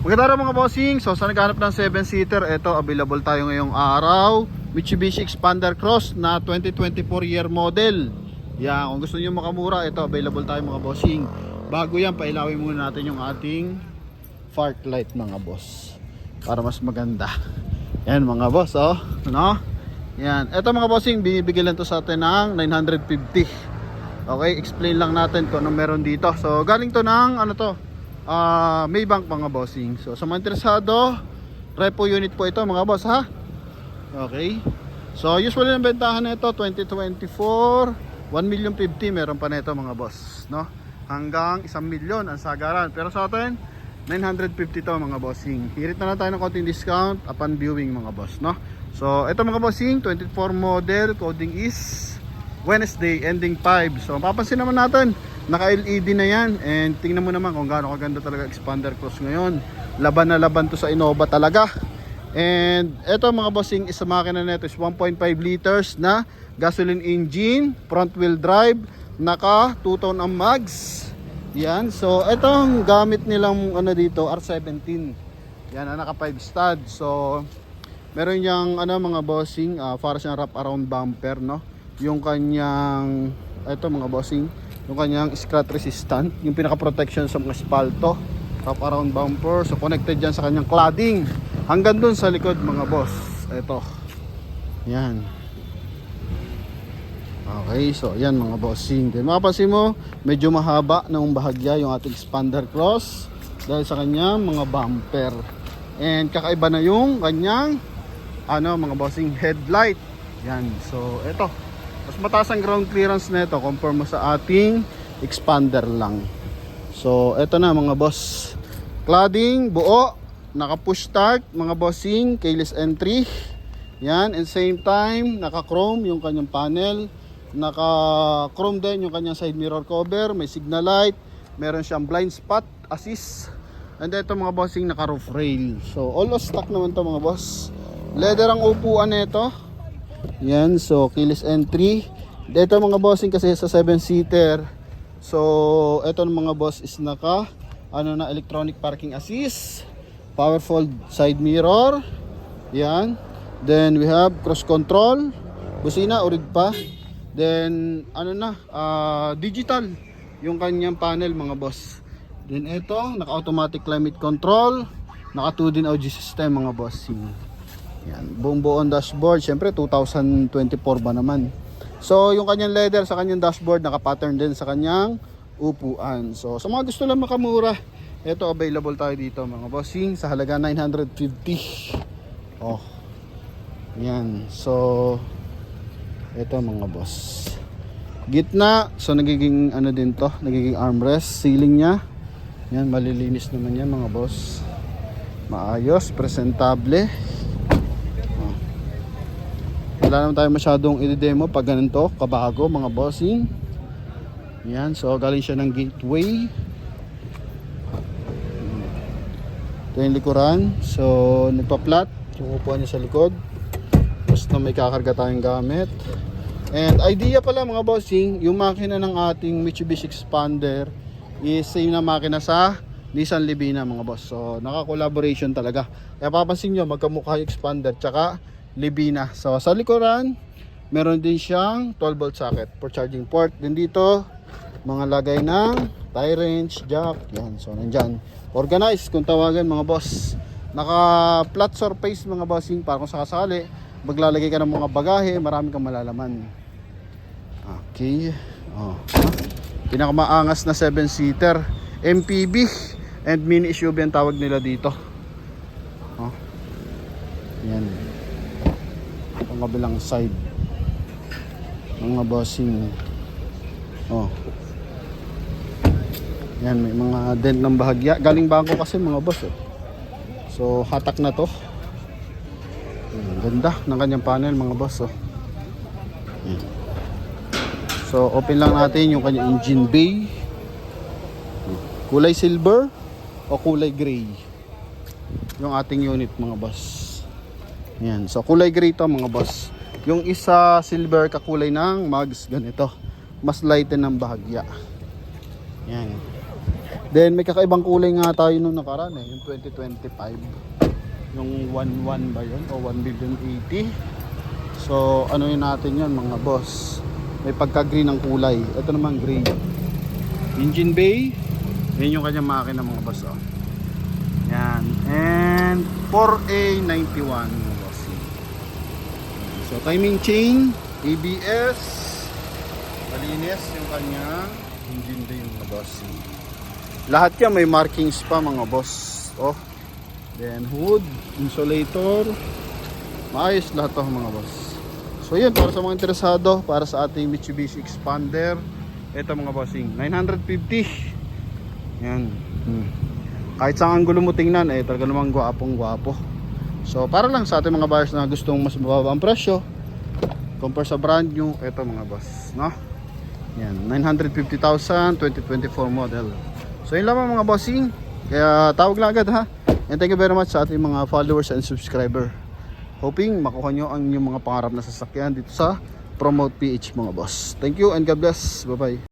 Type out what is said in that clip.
Magandang araw mga bossing. So sa naghahanap ng 7-seater, ito available tayo ngayong araw. Mitsubishi Expander Cross na 2024 year model. Yan, kung gusto niyo makamura, ito available tayo mga bossing. Bago yan, pailawin muna natin yung ating fart light mga boss, para mas maganda. Yan mga boss, oh. Ano? Yan. Ito mga bossing, binibigyan lang to sa atin ng 950. Okay, explain lang natin kung ano meron dito. So galing to ng ano to, Maybank mga bossing. So sa mga interesado, repo unit po ito mga boss ha. Okay. So usually ang bentahan nito 2024 1,050,000 meron pa nito mga boss, no? Hanggang 1,000,000 ang sagaran. Pero sa atin 950 to mga bossing. Hirit na lang tayo ng konting discount upon viewing mga boss, no? So ito mga bossing, 24 model, coding is Wednesday ending 5. So mapapansin naman natin, naka-LED na yan. And tingnan mo naman kung gaano kaganda talaga Expander Cross ngayon. Laban na laban to sa Innova talaga. And eto mga bossing, isa makina nito is 1.5 liters na gasoline engine, front wheel drive, naka 2-tone ang mags. Yan. So etong gamit nilang ano dito, R17. Yan, naka 5 stud. So meron yang ano mga bossing, para siyang wrap around bumper, no? Yung kanyang eto mga bossing, yung kanyang scratch resistant, yung pinaka protection sa mga espalto, top around bumper. So connected dyan sa kanyang cladding hanggang dun sa likod mga boss. Ito yan. Okay, so yan mga bossing. Then mapapansin mo, medyo mahaba ng bahagya yung ating Expander Cross dahil sa kanyang mga bumper. And kakaiba na yung kanyang ano mga bossing, headlight. Yan, so ito mas mataas ang ground clearance nito compare mo sa ating Expander lang. So eto na mga boss, cladding buo, naka push start mga bossing, keyless entry. Yan, and same time naka chrome yung kanyang panel, naka chrome din yung kanyang side mirror cover, may signal light, meron siyang blind spot assist. And ito mga bossing, naka roof rail. So all stock naman to mga boss. Leather ang upuan nito. Yan, so keyless entry. Dito mga bossing kasi sa 7-seater. So ito ng mga boss is naka ano na, electronic parking assist, powerful side mirror. Yan. Then we have cruise control, busina urig pa. Then ano na, digital yung kanyang panel mga boss. Then ito, naka automatic climate control, naka 2 din audio system mga bossing. Yan, buong buong dashboard. Syempre 2024 ba naman. So yung kanyang leather sa kanyang dashboard, naka-pattern din sa kanyang upuan. So sa mga gusto lang makamura, ito available tayo dito mga bossing sa halaga 950. Oh. Yan. So ito mga boss. Gitna, so nagiging ano din to, nagiging armrest, ceiling niya. Yan, malilinis naman yan mga boss. Maayos, presentable. Wala naman tayo masyadong i-demo pag ganito kabago mga bossing. Yan, so galing siya ng gateway. Ito yung likuran. So nagpa-flat yung upuan niya sa likod. Basta may kakarga tayong gamit. And idea pala mga bossing, yung makina ng ating Mitsubishi Expander is same na makina sa Nissan Livina mga boss. So naka-collaboration talaga. Kaya papansin nyo, magkamukha yung Expander tsaka Livina. So sa likuran meron din siyang 12 volt socket for charging port. Din dito mga lagay ng tie wrench, jack. Yan, so nandyan, organized kung tawagan mga boss. Naka flat surface mga bossing, para kung sakasali maglalagay ka ng mga bagahe, marami kang malalaman. Okay, pinakamaangas na 7-seater MPV and mini SUV ang tawag nila dito. Yan ang kabilang side mga bossing. Yan, may mga dent ng bahagya, galing bangko kasi mga boss So hatak na to. Ganda ng kanyang panel mga boss. So open lang natin yung kanyang engine bay. Kulay silver o kulay gray yung ating unit mga boss. Yan, so kulay gray to mga boss. Yung isa silver, kakulay ng mags ganito. Mas lighten ng bahagya. Yan. Then may kakaibang kulay nga tayo nung nakaraan eh, yung 2025. Yung 11 ba yun? O 1,080,000. So ano yun natin yun mga boss. May pagka-green ang kulay. Ito naman gray. Engine bay. Yan yung kanyang makina mga boss. Oh. Yan. And 4A91 mga boss. So timing chain, ABS. Malinis yung kanyang engine bay mga boss. Lahat yan may markings pa mga boss. Oh. Then hood, insulator. Maayos lahat to mga boss. So yun, para sa mga interesado, para sa ating Mitsubishi Expander, ito mga bossing, 950. Yan. Kahit sa anggulo mo tingnan, eh, talaga namang gwapong gwapo. So para lang sa ating mga buyers na gustong mas mababa ang presyo, compare sa brand new, ito mga boss, no? Yan, 950,000, 2024 model. So yun lamang mga bossing. Kaya tawag lang agad ha. And thank you very much sa ating mga followers and subscriber. Hoping makuha nyo ang inyong mga pangarap na sasakyan dito sa Promote PH mga boss. Thank you and God bless. Bye bye.